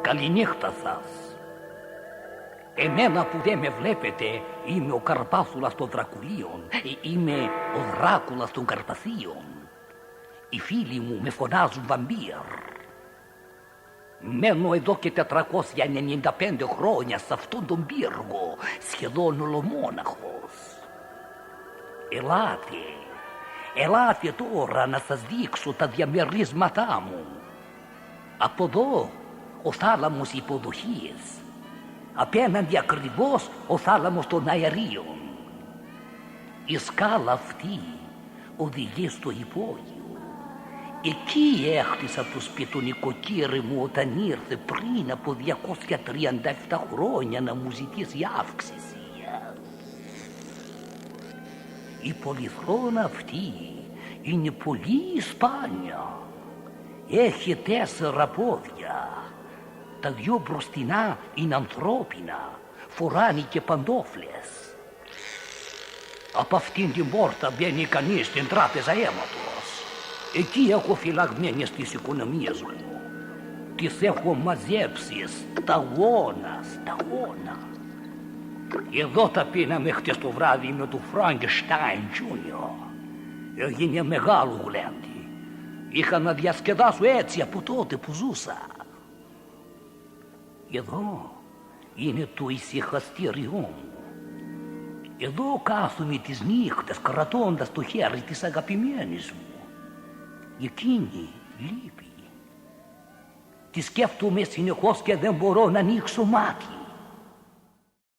Καληνύχτα σας. Εμένα που δεν με βλέπετε, είμαι ο Καρπάθουλας των Δρακουλίων. Είμαι ο Δράκουλας των Καρπαθίων. Οι φίλοι μου με φωνάζουν βαμπύρ. Μένω εδώ και 495 χρόνια σε αυτόν τον πύργο, σχεδόν ολομόναχος. Ελάτε τώρα να σας δείξω τα διαμερίσματά μου. Από εδώ ο θάλαμος υποδοχής. Απέναντι ακριβώς ο θάλαμος των αερίων. Η σκάλα αυτή οδηγεί στο υπόγειο. Εκεί έχτισα το σπιτονικοκύρι μου όταν ήρθε πριν από 237 χρόνια να μου ζητήσει αύξηση. Η πολυθρόνα αυτή είναι πολύ σπάνια. Έχει 4 πόδια. Τα 2 μπροστινά είναι ανθρώπινα. Φοράνε και παντόφλες. Από αυτήν την πόρτα μπαίνει κανείς στην τράπεζα αίματος. Εκεί έχω φυλαγμένες τις οικονομίες μου. Τις έχω μαζέψει σταγόνα. Εδώ τα πίναμε χτες το βράδυ με του Φραγκεστάιν Τζούνιο. Έγινε μεγάλο γουλέντι. Είχα να διασκεδάσω έτσι από τότε που ζούσα. Εδώ είναι το ησυχαστήριό μου. Εδώ κάθομαι τις νύχτες κρατώντας το χέρι της αγαπημένης μου. Εκείνη λείπει. Τη σκέφτομαι συνεχώς και δεν μπορώ να ανοίξω μάτι.